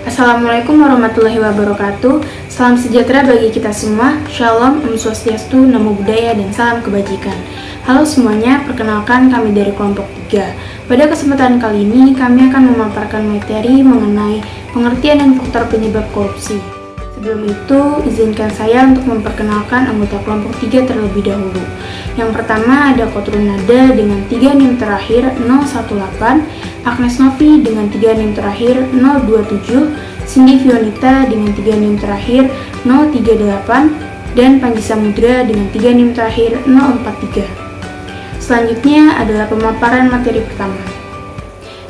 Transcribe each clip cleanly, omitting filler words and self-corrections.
Assalamualaikum warahmatullahi wabarakatuh. Salam sejahtera bagi kita semua. Shalom, Om Swastiastu, Namo Buddhaya, dan salam kebajikan. Halo semuanya, perkenalkan kami dari kelompok 3. Pada kesempatan kali ini, kami akan memaparkan materi mengenai pengertian dan faktor penyebab korupsi. Sebelum itu, izinkan saya untuk memperkenalkan anggota kelompok 3 terlebih dahulu. Yang pertama ada Kotrunada dengan 3 NIM terakhir 018, Agnes Novi dengan 3 NIM terakhir 027, Cindy Fionita dengan 3 NIM terakhir 038, dan Panji Samudra dengan 3 NIM terakhir 043. Selanjutnya adalah pemaparan materi pertama.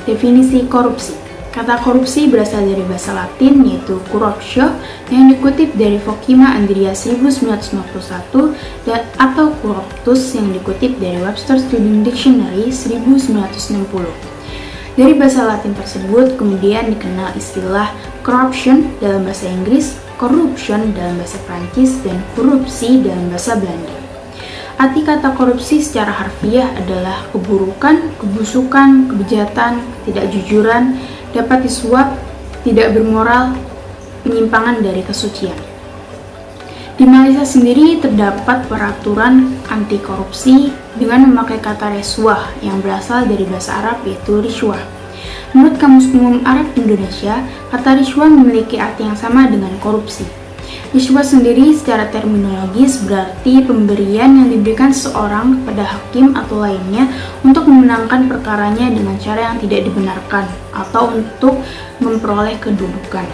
Definisi korupsi. Kata korupsi berasal dari bahasa Latin yaitu corruptio yang dikutip dari Vocima Andria 1991 dan atau corruptus yang dikutip dari Webster Student Dictionary 1960. Dari bahasa Latin tersebut kemudian dikenal istilah corruption dalam bahasa Inggris, corruption dalam bahasa Prancis, dan korupsi dalam bahasa Belanda. Arti kata korupsi secara harfiah adalah keburukan, kebusukan, kejahatan, ketidakjujuran, dapat disuap, tidak bermoral, penyimpangan dari kesucian. Di Malaysia sendiri terdapat peraturan anti korupsi dengan memakai kata reswah yang berasal dari bahasa Arab yaitu riswah. Menurut Kamus Umum Arab Indonesia, kata riswah memiliki arti yang sama dengan korupsi. Riswah sendiri secara terminologis berarti pemberian yang diberikan seseorang kepada hakim atau lainnya untuk memenangkan perkaranya dengan cara yang tidak dibenarkan atau untuk memperoleh kedudukan.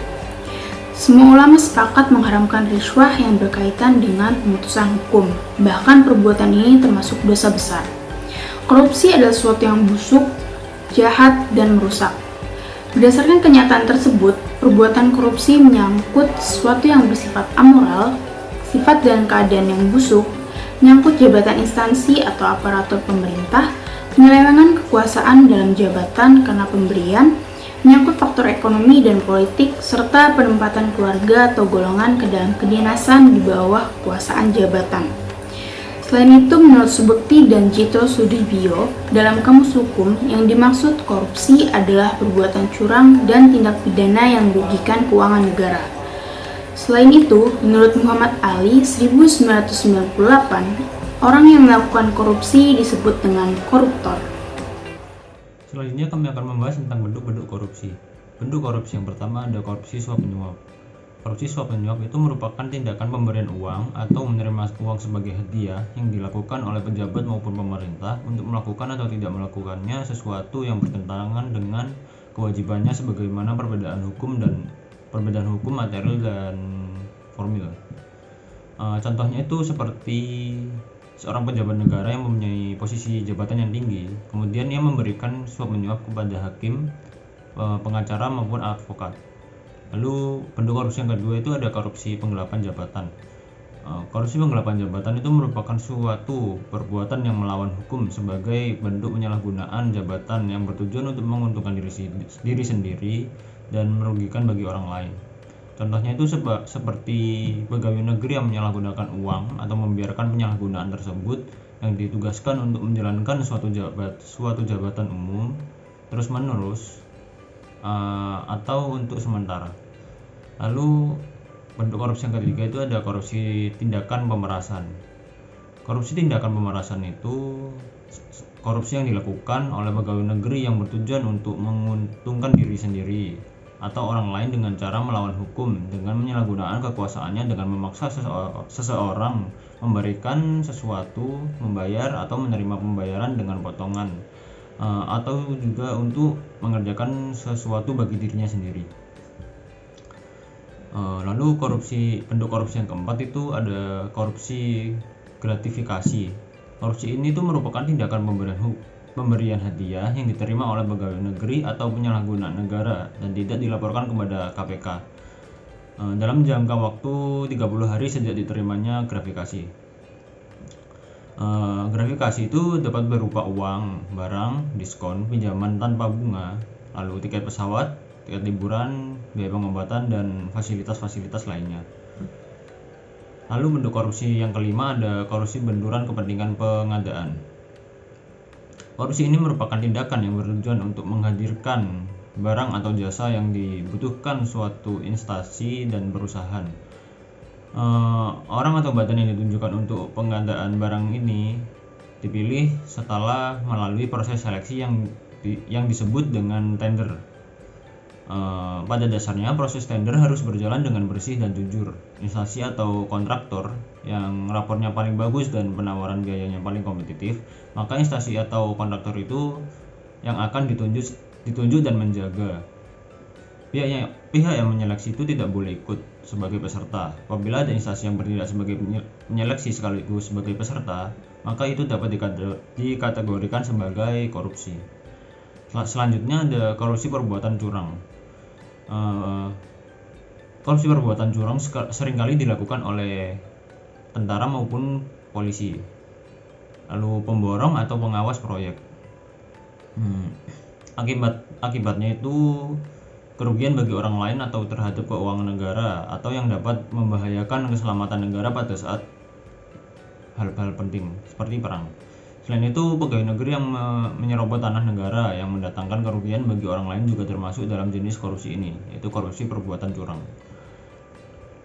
Semua ulama sepakat mengharamkan riswah yang berkaitan dengan pemutusan hukum, bahkan perbuatan ini termasuk dosa besar. Korupsi adalah sesuatu yang busuk, jahat, dan merusak. Berdasarkan kenyataan tersebut, perbuatan korupsi menyangkut sesuatu yang bersifat amoral, sifat dan keadaan yang busuk, menyangkut jabatan instansi atau aparatur pemerintah, penyelewengan kekuasaan dalam jabatan karena pemberian, menyangkut faktor ekonomi dan politik, serta penempatan keluarga atau golongan ke dalam kedinasan di bawah kekuasaan jabatan. Selain itu, menurut Subekti dan Jito Sudibyo, dalam Kamus Hukum, yang dimaksud korupsi adalah perbuatan curang dan tindak pidana yang merugikan keuangan negara. Selain itu, menurut Muhammad Ali 1998, orang yang melakukan korupsi disebut dengan koruptor. Selanjutnya kami akan membahas tentang bentuk-bentuk korupsi. Bentuk korupsi yang pertama ada korupsi suap menyuap. Korupsi suap menyuap itu merupakan tindakan pemberian uang atau menerima uang sebagai hadiah yang dilakukan oleh pejabat maupun pemerintah untuk melakukan atau tidak melakukannya sesuatu yang bertentangan dengan kewajibannya sebagaimana perbedaan hukum material dan formil. Contohnya itu seperti seorang pejabat negara yang mempunyai posisi jabatan yang tinggi, kemudian ia memberikan suap menyuap kepada hakim, pengacara maupun advokat. Lalu bentuk korupsi yang kedua itu ada korupsi penggelapan jabatan. Korupsi penggelapan jabatan itu merupakan suatu perbuatan yang melawan hukum sebagai bentuk penyalahgunaan jabatan yang bertujuan untuk menguntungkan diri sendiri dan merugikan bagi orang lain. Contohnya itu seperti pegawai negeri yang menyalahgunakan uang atau membiarkan penyalahgunaan tersebut yang ditugaskan untuk menjalankan suatu jabatan umum terus-menerus atau untuk sementara. Lalu bentuk korupsi yang ketiga itu ada korupsi tindakan pemerasan. Korupsi tindakan pemerasan itu korupsi yang dilakukan oleh pegawai negeri yang bertujuan untuk menguntungkan diri sendiri atau orang lain dengan cara melawan hukum dengan menyalahgunakan kekuasaannya dengan memaksa seseorang memberikan sesuatu, membayar atau menerima pembayaran dengan potongan atau juga untuk mengerjakan sesuatu bagi dirinya sendiri. Lalu bentuk korupsi yang keempat itu ada korupsi gratifikasi. Korupsi ini tuh merupakan tindakan pemberian hadiah yang diterima oleh pegawai negeri atau penyalahguna negara dan tidak dilaporkan kepada KPK dalam jangka waktu 30 hari sejak diterimanya gratifikasi. Gratifikasi itu dapat berupa uang, barang, diskon, pinjaman tanpa bunga, lalu tiket pesawat, tiket liburan, biaya pengobatan, dan fasilitas-fasilitas lainnya. Lalu bentuk korupsi yang kelima ada korupsi benturan kepentingan pengadaan. Korupsi ini merupakan tindakan yang bertujuan untuk menghadirkan barang atau jasa yang dibutuhkan suatu instansi dan perusahaan. Orang atau badan yang ditunjukkan untuk pengadaan barang ini dipilih setelah melalui proses seleksi yang disebut dengan tender. Pada dasarnya proses tender harus berjalan dengan bersih dan jujur. Instansi atau kontraktor yang rapornya paling bagus dan penawaran biayanya paling kompetitif, maka instansi atau kontraktor itu yang akan ditunjuk dan menjaga. Pihak yang menyeleksi itu tidak boleh ikut sebagai peserta. Apabila ada instansi yang bertindak sebagai penyeleksi sekaligus sebagai peserta, maka itu dapat dikategorikan sebagai korupsi. Selanjutnya ada korupsi perbuatan curang. Korupsi perbuatan curang seringkali dilakukan oleh tentara maupun polisi, lalu pemborong atau pengawas proyek. Akibatnya itu kerugian bagi orang lain atau terhadap keuangan negara, atau yang dapat membahayakan keselamatan negara pada saat hal-hal penting seperti perang. Selain itu, pegawai negeri yang menyerobot tanah negara yang mendatangkan kerugian bagi orang lain juga termasuk dalam jenis korupsi ini, yaitu korupsi perbuatan curang.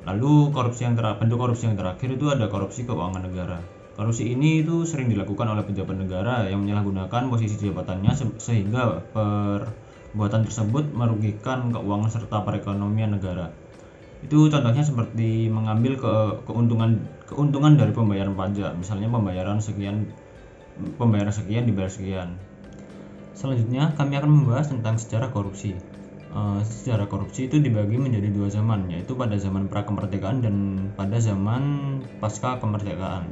Lalu bentuk korupsi yang terakhir itu ada korupsi keuangan negara. Korupsi ini itu sering dilakukan oleh pejabat negara yang menyalahgunakan posisi jabatannya sehingga perbuatan tersebut merugikan keuangan serta perekonomian negara. Itu contohnya seperti mengambil keuntungan dari pembayaran pajak, misalnya pembayaran sekian dibayar sekian. Selanjutnya kami akan membahas tentang sejarah korupsi. Sejarah korupsi itu dibagi menjadi dua zaman, yaitu pada zaman prakemerdekaan dan pada zaman pasca kemerdekaan.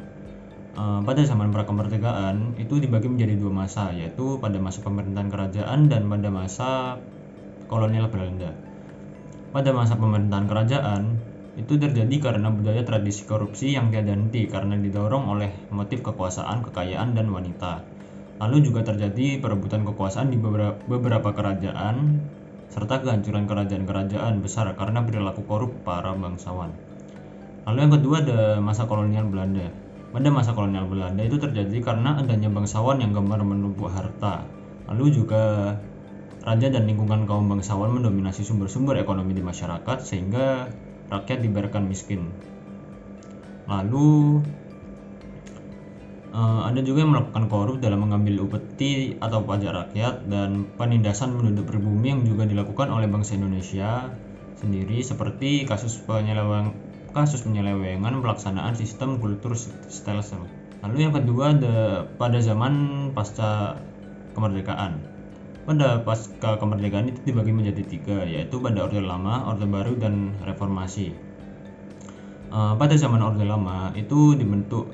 Pada zaman prakemerdekaan itu dibagi menjadi dua masa, yaitu pada masa pemerintahan kerajaan dan pada masa kolonial Belanda. Pada masa pemerintahan kerajaan itu terjadi karena budaya tradisi korupsi yang tiada henti karena didorong oleh motif kekuasaan, kekayaan, dan wanita. Lalu juga terjadi perebutan kekuasaan di beberapa kerajaan serta kehancuran kerajaan-kerajaan besar karena perilaku korup para bangsawan. Lalu yang kedua ada masa kolonial Belanda. Pada masa kolonial Belanda itu terjadi karena adanya bangsawan yang gemar menumpuk harta. Lalu juga raja dan lingkungan kaum bangsawan mendominasi sumber-sumber ekonomi di masyarakat sehingga rakyat dibiarkan miskin. Lalu ada juga yang melakukan korup dalam mengambil upeti atau pajak rakyat dan penindasan penduduk pribumi yang juga dilakukan oleh bangsa Indonesia sendiri seperti kasus penyelewengan pelaksanaan sistem kultur stelsel. Lalu yang kedua ada pada zaman pasca kemerdekaan. Pada pasca kemerdekaan itu dibagi menjadi tiga, yaitu pada Orde Lama, Orde Baru, dan Reformasi. Pada zaman Orde Lama itu dibentuk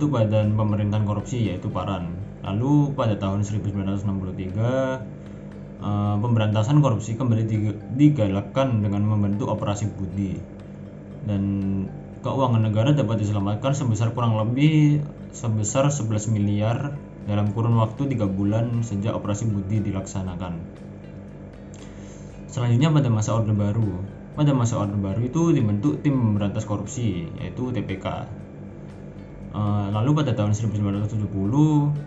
Badan Pemerintahan Korupsi, yaitu Paran. Lalu pada tahun 1963 pemberantasan korupsi kembali digalakkan dengan membentuk Operasi Budi, dan keuangan negara dapat diselamatkan kurang lebih sebesar 11 miliar dalam kurun waktu 3 bulan sejak Operasi Budi dilaksanakan. Selanjutnya pada masa Orde Baru. Pada masa Orde Baru itu dibentuk Tim Pemberantas Korupsi, yaitu TPK. Lalu pada tahun 1970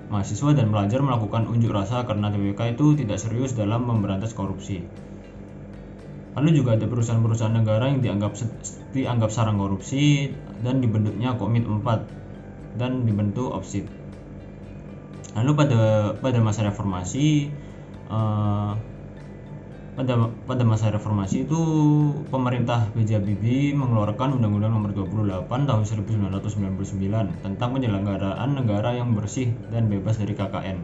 mahasiswa dan pelajar melakukan unjuk rasa karena TPK itu tidak serius dalam memberantas korupsi. Lalu juga ada perusahaan-perusahaan negara yang dianggap sarang korupsi dan dibentuknya Komit 4 dan dibentuk OPSIT. Lalu pada masa reformasi pada masa reformasi itu pemerintah B.J. Habibie mengeluarkan Undang-Undang Nomor 28 Tahun 1999 tentang penyelenggaraan negara yang bersih dan bebas dari KKN.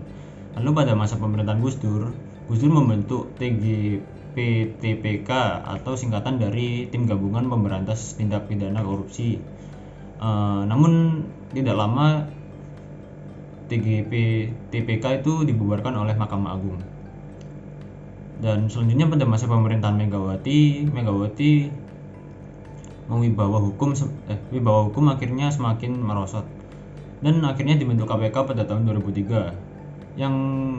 Lalu pada masa pemerintahan Gus Dur membentuk TGP-TPK atau singkatan dari Tim Gabungan Pemberantas Tindak Pidana Korupsi. Namun tidak lama TGP-TPK itu dibubarkan oleh Mahkamah Agung. Dan selanjutnya pada masa pemerintahan Megawati wibawa hukum akhirnya semakin merosot dan akhirnya dibentuk KPK pada tahun 2003 yang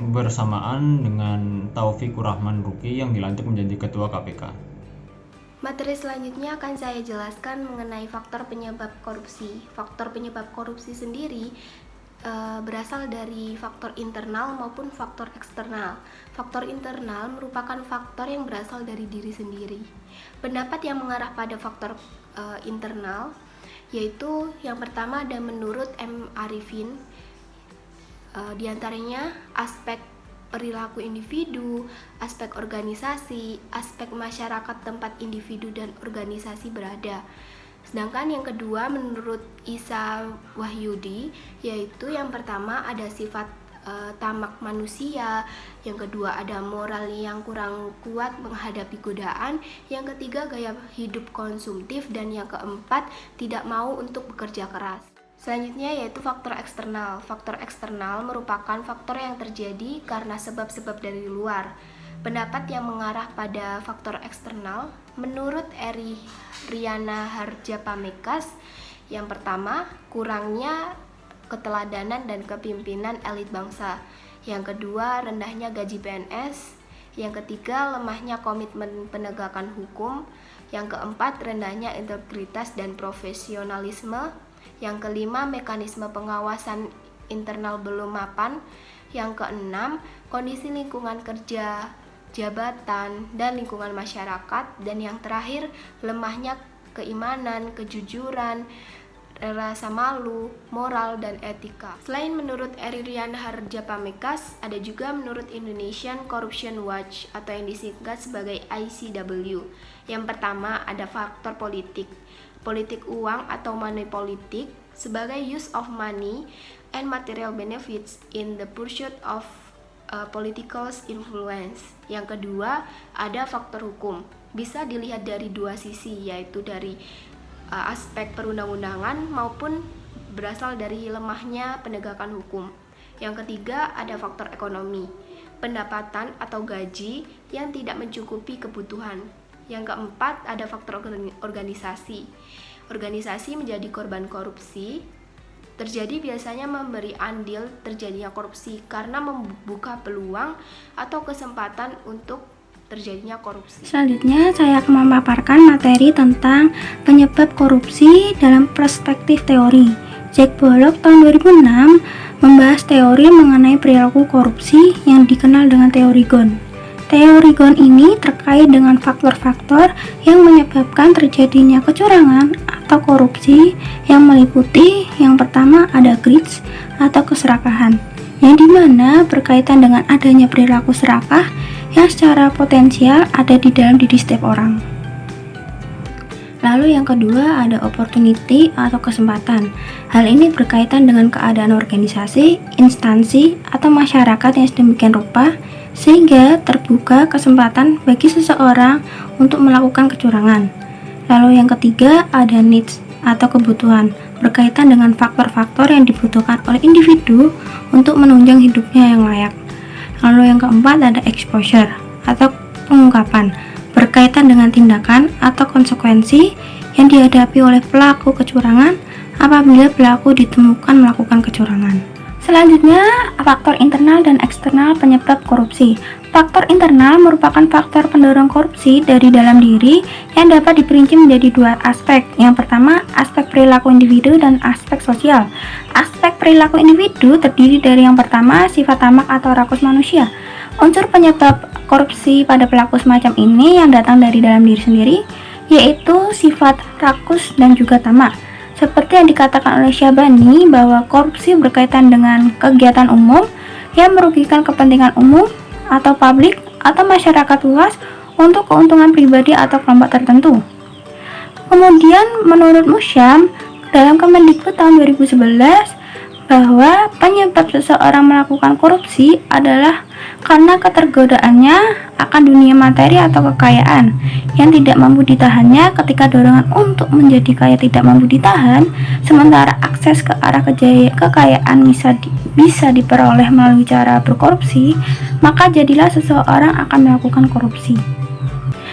bersamaan dengan Taufikur Rahman Ruki yang dilantik menjadi ketua KPK. Materi selanjutnya akan saya jelaskan mengenai faktor penyebab korupsi. Faktor penyebab korupsi sendiri berasal dari faktor internal maupun faktor eksternal. Faktor internal merupakan faktor yang berasal dari diri sendiri. Pendapat yang mengarah pada faktor internal yaitu yang pertama ada menurut M. Arifin, diantaranya aspek perilaku individu, aspek organisasi, aspek masyarakat tempat individu dan organisasi berada. Sedangkan yang kedua menurut Isa Wahyudi, yaitu yang pertama ada sifat tamak manusia, yang kedua ada moral yang kurang kuat menghadapi godaan, yang ketiga gaya hidup konsumtif, dan yang keempat tidak mau untuk bekerja keras. Selanjutnya yaitu faktor eksternal. Faktor eksternal merupakan faktor yang terjadi karena sebab-sebab dari luar. Pendapat yang mengarah pada faktor eksternal menurut Eri Riana Harjapamekas, yang pertama kurangnya keteladanan dan kepemimpinan elit bangsa, yang kedua rendahnya gaji PNS, yang ketiga lemahnya komitmen penegakan hukum, yang keempat rendahnya integritas dan profesionalisme, yang kelima mekanisme pengawasan internal belum mapan, yang keenam kondisi lingkungan kerja, jabatan, dan lingkungan masyarakat, dan yang terakhir lemahnya keimanan, kejujuran, rasa malu, moral, dan etika. Selain menurut Eri Riana Harjapamekas, ada juga menurut Indonesian Corruption Watch atau yang disingkat sebagai ICW. Yang pertama ada faktor politik. Politik uang atau money politik sebagai use of money and material benefits in the pursuit of political influence. Yang kedua ada faktor hukum. Bisa dilihat dari dua sisi, yaitu dari aspek perundang-undangan maupun berasal dari lemahnya penegakan hukum. Yang ketiga ada faktor ekonomi, pendapatan atau gaji yang tidak mencukupi kebutuhan. Yang keempat ada faktor organisasi. Organisasi menjadi korban korupsi. Terjadi biasanya memberi andil terjadinya korupsi karena membuka peluang atau kesempatan untuk terjadinya korupsi. Selanjutnya saya akan memaparkan materi tentang penyebab korupsi dalam perspektif teori. Jack Pollock tahun 2006 membahas teori mengenai perilaku korupsi yang dikenal dengan teori Ghosn. Teori Ghosn ini terkait dengan faktor-faktor yang menyebabkan terjadinya kecurangan atau korupsi yang meliputi yang pertama ada greed atau keserakahan, yang dimana berkaitan dengan adanya perilaku serakah yang secara potensial ada di dalam diri setiap orang. Lalu yang kedua ada opportunity atau kesempatan. Hal ini berkaitan dengan keadaan organisasi, instansi, atau masyarakat yang sedemikian rupa sehingga terbuka kesempatan bagi seseorang untuk melakukan kecurangan. Lalu yang ketiga ada needs atau kebutuhan, berkaitan dengan faktor-faktor yang dibutuhkan oleh individu untuk menunjang hidupnya yang layak. Lalu yang keempat ada exposure atau pengungkapan, berkaitan dengan tindakan atau konsekuensi yang dihadapi oleh pelaku kecurangan apabila pelaku ditemukan melakukan kecurangan. Selanjutnya, faktor internal dan eksternal penyebab korupsi. Faktor internal merupakan faktor pendorong korupsi dari dalam diri yang dapat diperinci menjadi dua aspek. Yang pertama, aspek perilaku individu dan aspek sosial. Aspek perilaku individu terdiri dari yang pertama, sifat tamak atau rakus manusia. Unsur penyebab korupsi pada pelaku semacam ini yang datang dari dalam diri sendiri, yaitu sifat rakus dan juga tamak. Seperti yang dikatakan oleh Syabani bahwa korupsi berkaitan dengan kegiatan umum yang merugikan kepentingan umum atau publik atau masyarakat luas untuk keuntungan pribadi atau kelompok tertentu. Kemudian menurut Musyam dalam Kemendikbud tahun 2011 bahwa penyebab seseorang melakukan korupsi adalah karena ketergodaannya akan dunia materi atau kekayaan yang tidak mampu ditahannya ketika dorongan untuk menjadi kaya tidak mampu ditahan, sementara akses ke arah kekayaan bisa diperoleh melalui cara berkorupsi, maka jadilah seseorang akan melakukan korupsi.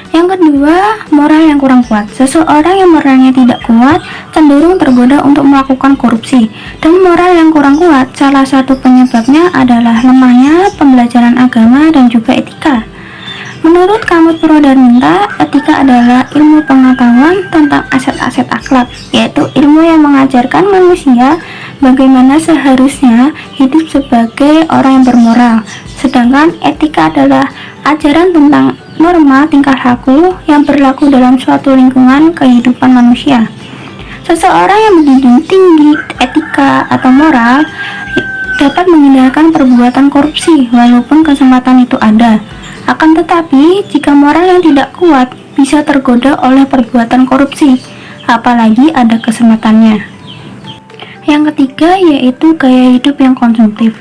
Yang kedua, moral yang kurang kuat. Seseorang yang moralnya tidak kuat cenderung tergoda untuk melakukan korupsi. Dan moral yang kurang kuat, salah satu penyebabnya adalah lemahnya pembelajaran agama dan juga etika. Menurut Kamus Purwodarminta, etika adalah ilmu pengetahuan tentang aset-aset akhlak, yaitu ilmu yang mengajarkan manusia bagaimana seharusnya hidup sebagai orang yang bermoral. Sedangkan etika adalah ajaran tentang norma tingkah laku yang berlaku dalam suatu lingkungan kehidupan manusia. Seseorang yang menjunjung tinggi etika atau moral dapat menghindarkan perbuatan korupsi walaupun kesempatan itu ada. Akan tetapi, jika moral yang tidak kuat bisa tergoda oleh perbuatan korupsi, apalagi ada kesempatannya. Yang ketiga yaitu gaya hidup yang konsumtif.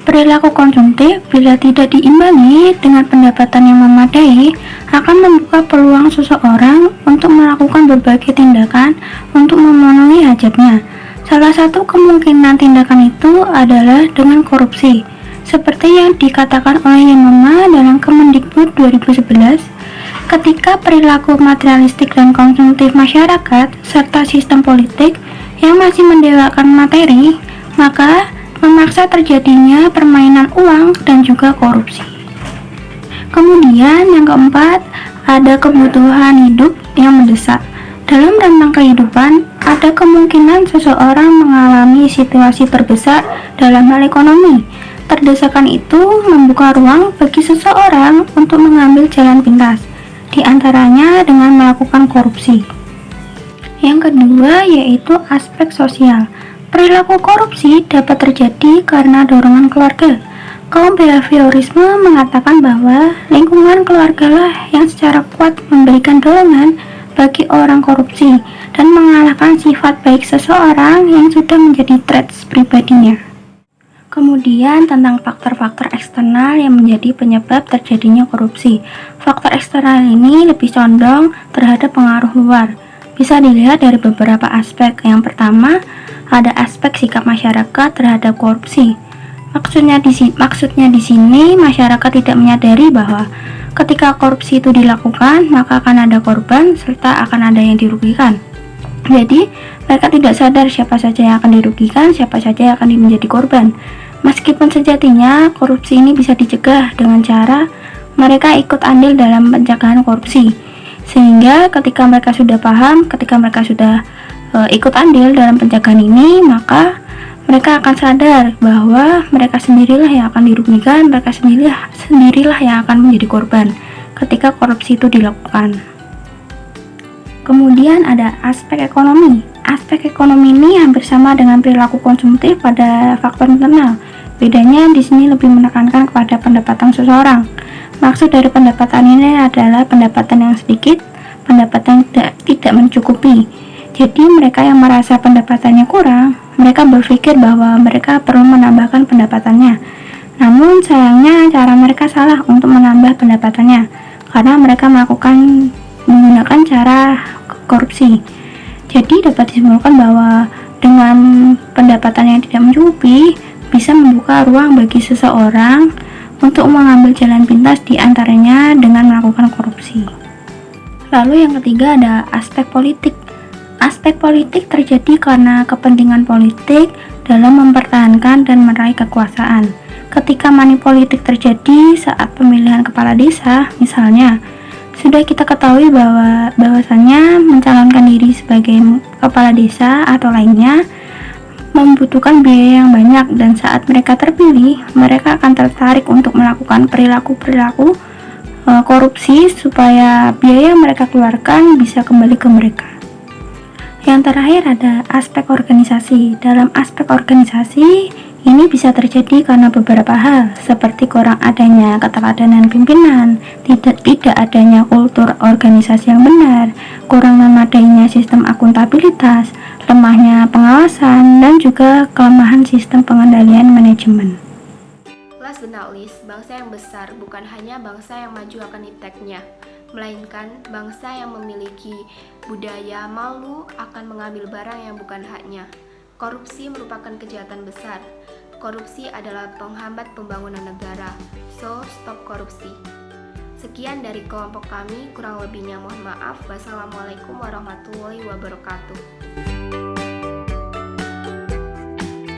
Perilaku konsumtif bila tidak diimbangi dengan pendapatan yang memadai akan membuka peluang seseorang untuk melakukan berbagai tindakan untuk memenuhi hajatnya. Salah satu kemungkinan tindakan itu adalah dengan korupsi, seperti yang dikatakan oleh Yamama dalam Kemendikbud 2011. Ketika perilaku materialistik dan konsumtif masyarakat serta sistem politik yang masih mendewakan materi, maka memaksa terjadinya permainan uang dan juga korupsi. Kemudian yang keempat, ada kebutuhan hidup yang mendesak. Dalam rentang kehidupan, ada kemungkinan seseorang mengalami situasi terbesar dalam hal ekonomi. Terdesakan itu membuka ruang bagi seseorang untuk mengambil jalan pintas, di antaranya dengan melakukan korupsi. Yang kedua yaitu aspek sosial. Perilaku korupsi dapat terjadi karena dorongan keluarga. Kaum behaviorisme mengatakan bahwa lingkungan keluargalah yang secara kuat memberikan dorongan bagi orang korupsi dan mengalahkan sifat baik seseorang yang sudah menjadi traits pribadinya. Kemudian tentang faktor-faktor eksternal yang menjadi penyebab terjadinya korupsi. Faktor eksternal ini lebih condong terhadap pengaruh luar. Bisa dilihat dari beberapa aspek. Yang pertama, ada aspek sikap masyarakat terhadap korupsi. Maksudnya di sini masyarakat tidak menyadari bahwa ketika korupsi itu dilakukan, maka akan ada korban serta akan ada yang dirugikan. Jadi, mereka tidak sadar siapa saja yang akan dirugikan, siapa saja yang akan menjadi korban. Meskipun sejatinya korupsi ini bisa dicegah dengan cara mereka ikut andil dalam pencegahan korupsi. Sehingga ketika mereka sudah paham, ketika mereka sudah ikut andil dalam pencegahan ini, maka mereka akan sadar bahwa mereka sendirilah yang akan dirugikan, mereka sendirilah yang akan menjadi korban ketika korupsi itu dilakukan. Kemudian ada aspek ekonomi. Aspek ekonomi ini hampir sama dengan perilaku konsumtif pada faktor internal. Bedanya di sini lebih menekankan kepada pendapatan seseorang. Maksud dari pendapatan ini adalah pendapatan yang sedikit, pendapatan yang tidak mencukupi. Jadi mereka yang merasa pendapatannya kurang, mereka berpikir bahwa mereka perlu menambahkan pendapatannya. Namun sayangnya cara mereka salah untuk menambah pendapatannya, karena mereka menggunakan cara korupsi. Jadi dapat disimpulkan bahwa dengan pendapatan yang tidak mencukupi bisa membuka ruang bagi seseorang untuk mengambil jalan pintas, di antaranya dengan melakukan korupsi. Lalu yang ketiga ada aspek politik. Aspek politik terjadi karena kepentingan politik dalam mempertahankan dan meraih kekuasaan. Ketika money politik terjadi saat pemilihan kepala desa, misalnya, sudah kita ketahui bahwasannya mencalonkan diri sebagai kepala desa atau lainnya membutuhkan biaya yang banyak, dan saat mereka terpilih, mereka akan tertarik untuk melakukan perilaku korupsi supaya biaya yang mereka keluarkan bisa kembali ke mereka. Yang terakhir ada aspek organisasi. Dalam aspek organisasi ini bisa terjadi karena beberapa hal, seperti kurang adanya keteladanan pimpinan, tidak adanya kultur organisasi yang benar, kurang memadainya sistem akuntabilitas, lemahnya pengawasan, dan juga kelemahan sistem pengendalian manajemen. Last but not least, bangsa yang besar bukan hanya bangsa yang maju akan ipteknya, melainkan bangsa yang memiliki budaya malu akan mengambil barang yang bukan haknya. Korupsi merupakan kejahatan besar. Korupsi adalah penghambat pembangunan negara. So, stop korupsi. Sekian dari kelompok kami, kurang lebihnya mohon maaf. Wassalamualaikum warahmatullahi wabarakatuh.